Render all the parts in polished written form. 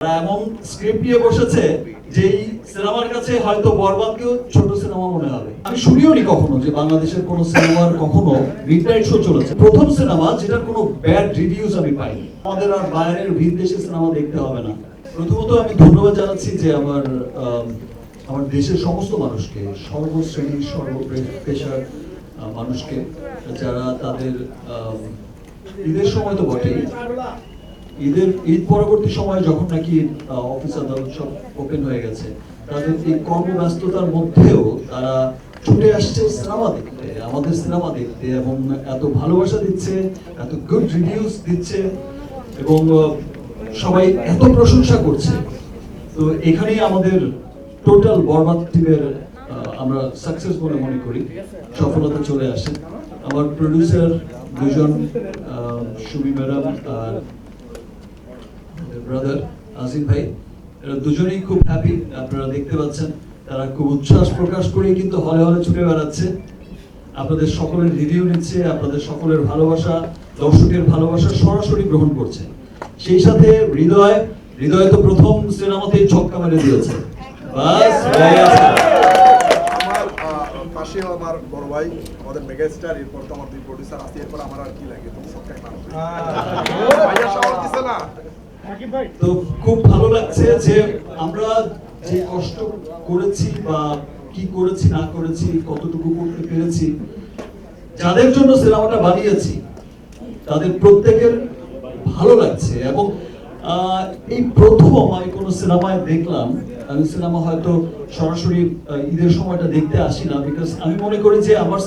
এমন স্ক্রিপ্ট নিয়ে বসেছে যেই সিনেমার কাছে হয়তো বরবাদকেও ছোট সিনেমা মনে হবে। আমি শুনিও নি কখনো যে বাংলাদেশের কোনো সিনেমার কখনো মিডনাইট শো চলেছে। প্রথম সিনেমা যেটার কোনো ব্যাড রিভিউজ আমি পাইনি। আমাদের আর বাইরের বিদেশি সিনেমা দেখতে হবে না। প্রথমত আমি ধন্যবাদ জানাচ্ছি যে আমার দেশের সমস্ত মানুষকে, সর্বশ্রেণী সর্বপেশার মানুষকে, যারা তাদের ঈদের সময় তো বটেই, ঈদ পরবর্তী সময় যখন নাকি অফিস আদালত সব ওপেন হয়ে গেছে, তাদের এই কর্মব্যস্ততার মধ্যেও তারা ছুটে আসছে সিনেমা দেখতে, আমাদের সিনেমা দেখতে, এবং এত ভালোবাসা দিচ্ছে, এত গুড রিভিউজ দিচ্ছে, এবং সবাই এত প্রশংসা করছে। তো এখানেই আমাদের টোটাল বরবাদ টিমের আমরা সাকসেস বলে মনে করি, সফলতা চলে আসে। আমার প্রডিউসার দুজন, সুমি ম্যাডাম আর ব্রাদার আজিম ভাই, এরা দুজনেই খুব হ্যাপি। আপনারা দেখতে পাচ্ছেন তারা খুব উচ্ছ্বাস প্রকাশ করে কিন্তু হলে হলে ছুটে বেড়াচ্ছে, আপনাদের সকলের রিভিউ নিচ্ছে, আপনাদের সকলের ভালোবাসা, দর্শকের ভালোবাসা সরাসরি গ্রহণ করছে। সেই সাথে হৃদয় তো প্রথম সিনেমাতেই ছক্কা মেরে দিয়েছে। বাস আমার পাশে আমার বড় ভাই, আমাদের মেগাস্টার, এরপর তো আমার দুই প্রডিউসার আছে, এরপর আমার আর কি লাগে, তুমি ছক্কাই মারো। ভাইয়া সবার দিছে না। তো খুব ভালো লাগছে যে আমরা যে কষ্ট করেছি বা কি করেছি না করেছি, কতটুকু করতে পেরেছি, যাদের জন্য সিনেমাটা বানিয়েছি তাদের প্রত্যেকের ভালো লাগছে। এবং এই প্রথম আমি কোনো সিনেমায় দেখলাম, আমি সিনেমা হয়তো সরাসরি ঈদের সময়টা দেখতে আসি না, বিকজ আমি মনে করি যে আমার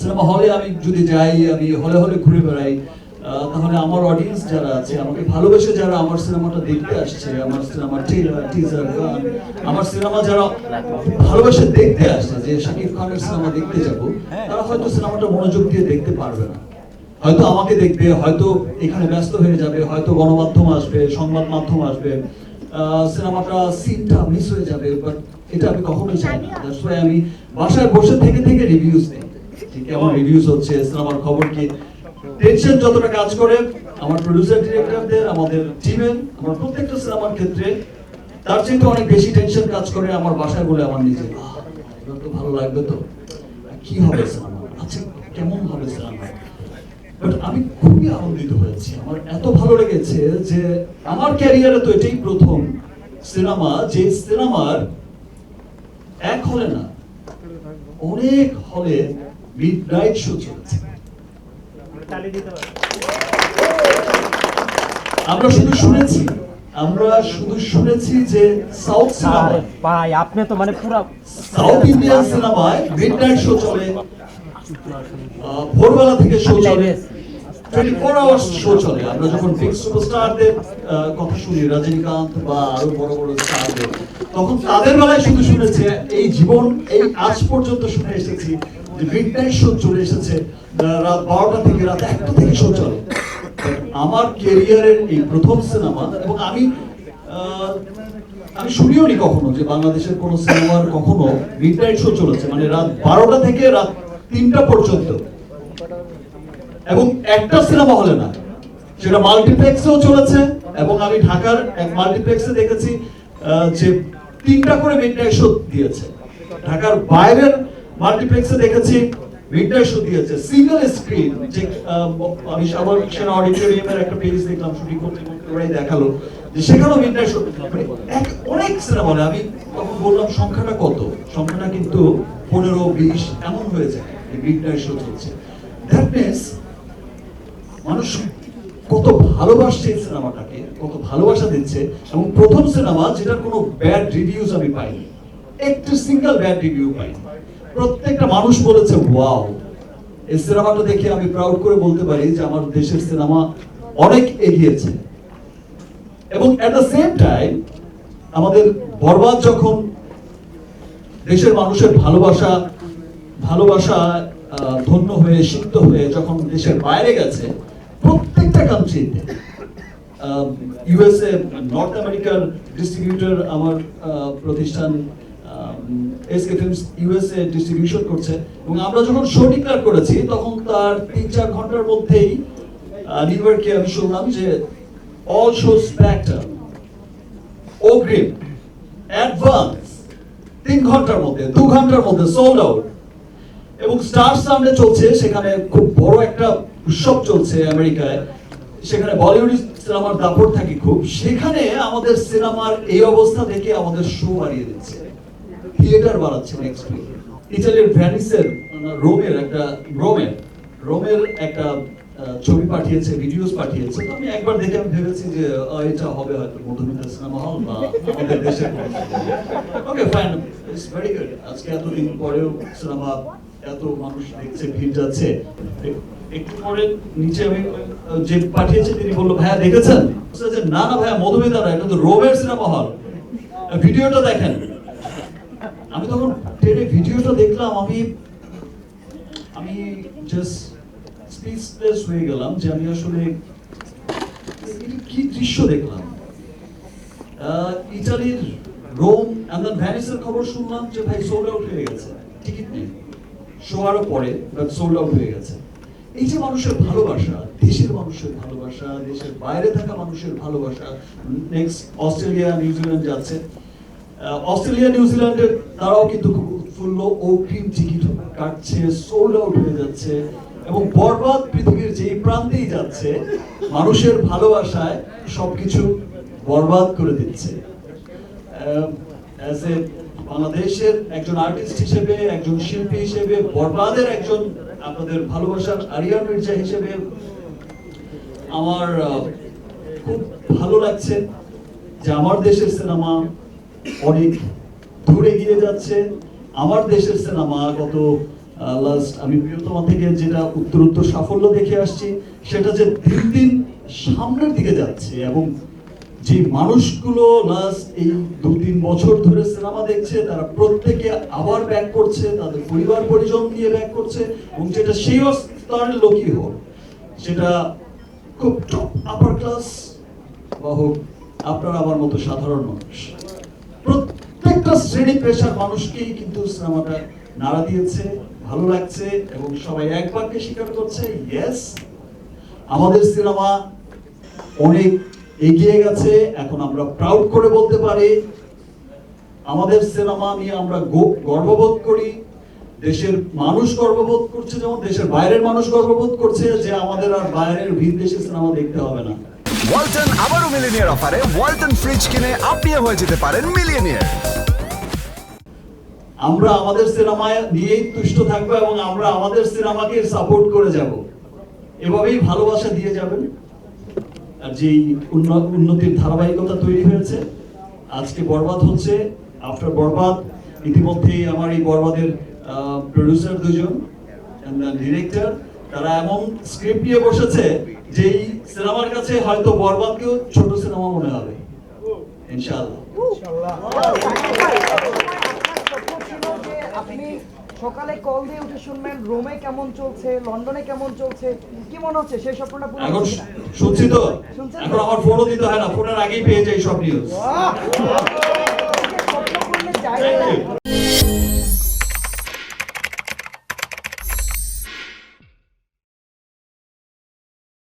সিনেমা হলে আমি যদি যাই, আমি হলে হলে ঘুরে বেড়াই, তাহলে আমার অডিয়েন্স যারা আছে, আমাকে ভালোবেসে যারা আমার সিনেমাটা দেখতে আসছে, আমার সিনেমা ট্রেলার, টিজার, গান, আমার সিনেমা যারা ভালোবেসে দেখতে আসছে, যে শাকিব খানের সিনেমা দেখতে যাব, তারা হয়তো সিনেমাটা মনোযোগ দিয়ে দেখতে পারবে না, হয়তো আমাকে দেখবে, হয়তো এখানে ব্যস্ত হয়ে যাবে, হয়তো গণমাধ্যম আসবে, সংবাদ মাধ্যম আসবে, সিনেমাটা সিনটা মিস হয়ে যাবে। বাট এটা আমি কখনোই চাই না। দ্যাটস ওয়াই আমি বাসায় বসে থেকে রিভিউজ দিই, কেমন রিভিউজ হচ্ছে, সিনেমার খবর কি। টেনশন যতটা কাজ করে আমার প্রোডিউসার ডিরেক্টরদের, আমাদের টিমের, আমার প্রত্যেকটা সিনেমার ক্ষেত্রে, তার চেয়ে অনেক বেশি টেনশন কাজ করে আমার বাসায় বলে আমার নিজে, এবার তো ভালো লাগবে, তো কি হবে সিনেমা, আচ্ছা কেমন হবে সিনেমা। বাট আমি খুবই আনন্দিত হয়েছি, আমার এত ভালো লেগেছে যে আমার ক্যারিয়ারে তো এটাই প্রথম সিনেমা যে সিনেমার এক হলে না, অনেক হলে মিডনাইট শো চলছে। আমরা শুধু শুনেছি যে সাউথ সিনেমায়, ভাই আপনি তো মানে পুরো সাউথ ইন্ডিয়ান সিনেমায় মিডনাইট শো চলে, ভোরবেলা থেকে শো চলে, 24 আওয়ার্স শো চলে। আমরা যখন বিগ সুপারস্টারদের কথা শুনি, রজনীকান্ত বা আরো বড় বড় স্টারদের, তখন তাদের বেলায় শুধু শুনেছে, এই আজ পর্যন্ত শুনে এসেছি যে মিডনাইট শো চলে এসেছে, রাত 12টা থেকে রাত 1টা থেকে শো চলে। আমার ক্যারিয়ারের এই প্রথম সিনেমা, এবং আমি শুনিও নি কখনো যে বাংলাদেশের কোনো সিনেমার কখনো মিডনাইট শো চলেছে, মানে রাত 12টা থেকে রাত 3টা পর্যন্ত, এবং একটা সিনেমা হলে না, সেটা মাল্টিপ্লেক্সেও চলেছে। এবং আমি ঢাকার এক মাল্টিপ্লেক্সে দেখেছি যে 3টা করে মিডনাইট শো দিয়েছে। ঢাকার বাইরের মাল্টিপ্লেক্সে দেখেছি মিডনাইট শো দিয়েছে সিঙ্গেল স্ক্রিন। যে আমি আমার সেনা অডিটোরিয়ামের একটা পেজ দেখলাম, শুটিং করতে ওরাই দেখালো যে সেখানেও মিডনাইট শো, মানে অনেক সিনেমা হলে। আমি তখন বললাম সংখ্যাটা কত, সংখ্যাটা কিন্তু 15-20 এমন হয়ে যায় মিডনাইট শো চলছে। দ্যাট মিন্স মানুষ কত ভালোবাসছে এই সিনেমাটাকে, কত ভালোবাসা দিচ্ছে। এবং প্রথম সিনেমা যেটার কোনো ব্যাড রিভিউজ আমি পাইনি, একটু সিঙ্গেল ব্যাড রিভিউ পাইনি। প্রত্যেকটা মানুষ বলেছে ওয়াও। এই সিনেমাটা দেখে আমি প্রাউড করে বলতে পারি যে আমার দেশের সিনেমা অনেক এগিয়েছে। এবং এট দ্য সেম টাইম আমাদের বরবাদ যখন দেশের মানুষের ভালোবাসা ধন্য হয়ে, সিদ্ধ হয়ে যখন দেশের বাইরে গেছে, প্রত্যেকটা কান্ট্রিতে, ইউএসএ, নর্থ আমেরিকার ডিস্ট্রিবিউটর আমার প্রতিষ্ঠান এসকে ফিল্মস ইউএসএ ডিস্ট্রিবিউশন করছে, এবং আমরা যখন শো ডিক্লেয়ার করেছি তখন তার 3-4 ঘন্টার মধ্যেই নিউ ইয়র্কে আমি শুনলাম যে all show spectacle, অগ্রিম, অ্যাডভান্স, 3 ঘন্টার মধ্যে 2 ঘন্টার মধ্যে সোল্ড আউট। এবং স্টার সাউন্ডে চলছে, সেখানে খুব বড় একটা উৎসব চলছে আমেরিকায়, সেখানে বলিউড সিনেমার দাপট থাকে খুব, সেখানে আমাদের সিনেমার এই অবস্থা দেখে আমাদের শো বাড়িয়ে দিচ্ছে, থিয়েটার বাড়াচ্ছে নেক্সট উইক। ইতালির ভ্যানিসের রোমের একটা ছবি পাঠিয়েছে, ভিডিওস পাঠিয়েছে, তো আমি একবার দেখে আমি ভেবেছি যে এটা হবে হয়তো মধুমিতা সিনেমা হল বা আমাদের দেশের। Okay fine, it's very good. আজকে এতদিন পরেও সিনেমা এত মানুষ দেখছে, ভিড় যাচ্ছে। একটু পরে নিচে আমি যে পাঠিয়েছে তিনি বললো, ভাইয়া দেখেছেন? যে না না ভাইয়া, মধুমিতা না, এটা তো রোমের সিনেমা হল, ভিডিওটা দেখেন। আমি তখন টেনে ভিডিওটা দেখলাম, আমি জাস্ট স্পিচলেস হয়ে গেলাম যে আমি আসলে কি দৃশ্য দেখলাম। ইতালির রোম এন্ড দেন ভ্যানিসের খবর শুনলাম যে ভাই সোল্ড আউট হয়ে গেছে, টিকিট নেই, শো আরো পরে বাট সোল্ড আউট হয়ে গেছে। এই যে মানুষের ভালোবাসা, দেশের মানুষের ভালোবাসা, দেশের বাইরে থাকা মানুষের ভালোবাসা। নেক্সট অস্ট্রেলিয়া নিউজিল্যান্ড যাচ্ছে, অস্ট্রেলিয়া নিউজিল্যান্ডের তারাও কিন্তু খুব উৎফুল্ল, অগ্রিম টিকিট কাটছে, সোল্ড আউট হয়ে যাচ্ছে। এবং বরবাদ পৃথিবীর যেই প্রান্তেই যাচ্ছে, মানুষের ভালোবাসায় সবকিছু বরবাদ করে দিচ্ছে। অ্যাজ এ বাংলাদেশের একজন আর্টিস্ট হিসেবে, একজন শিল্পী হিসেবে, বরবাদের একজন আপনাদের ভালোবাসার আরিয়ান মির্জা হিসেবে আমার খুব ভালো লাগছে যে আমার দেশের সিনেমা অনেক দূরে এগিয়ে যাচ্ছে। আমার দেশের সিনেমা গত লাস্ট আমি প্রিয়তমা থেকে যেটা উত্তরোত্তর সাফল্য দেখে আসছি, সেটা যে দিন দিন সামনের দিকে যাচ্ছে। এবং যে মানুষগুলো লাস্ট এই 2-3 বছর ধরে সিনেমা দেখছে, তারা প্রত্যেকে আবার ব্যাক করছে, তাদের পরিবার পরিজন নিয়ে ব্যাক করছে। এবং যেটা সেই স্তরের লোকই হোক, সেটা খুব টপ আপার ক্লাস বা হোক আপনার আমার মতো সাধারণ মানুষ, প্রত্যেকটা শ্রেণী পেশার মানুষকেই কিন্তু সিনেমাটা নাড়া দিয়েছে, ভালো লাগছে। এবং সবাই এক বাক্যে স্বীকার করছে, ইয়েস, আমাদের সিনেমা অনেক এগিয়ে গেছে। এখন আমরা প্রাউড করে বলতে পারি, আমাদের সিনেমা নিয়ে আমরা গর্ববোধ করি। দেশের মানুষ গর্ববোধ করছে, যেমন দেশের বাইরের মানুষ গর্ববোধ করছে যে আমাদের আর বাইরের ভিন দেশে সিনেমা দেখতে হবে না। ওয়ালটন আবারও মিলিয়নিয়ার অফারে ওয়ালটন ফ্রিজ কিনে আপনিও হয়ে যেতে পারেন মিলিয়নিয়ার। আমরা আমাদের সিনেমায় নিয়েই তুষ্ট থাকবো এবং আমরা আমাদের সিনেমাকে সাপোর্ট করে যাব, এভাবেই ভালোবাসা দিয়ে যাবেন। আর যেই উন্নতির ধারাবাহিকতা তৈরি হয়েছে, আজকে বরবাদ হচ্ছে, আফটার বরবাদ ইতিমধ্যেই আমার এই বরবাদের প্রোডিউসার দুজন, ডিরেক্টর, তারা এমন স্ক্রিপ্ট নিয়ে বসেছে যেই সিনেমার কাছে হয়তো বরবাদকেও ছোট সিনেমা মনে হবে, ইনশাআল্লাহ। আপনি সকালে কল দিয়ে উঠে শুনবেন রোমে কেমন চলছে, লন্ডনে কেমন চলছে, কি মনে হচ্ছে সেই স্বপ্নটা পূরণ এখন হচ্ছে? শুনছি তো, শুনছেন? এখন আমার ফোনও দিতে হয় না, ফোনের আগেই পেয়ে যাই সব নিউজ। স্বপ্ন পূরণের জায়গা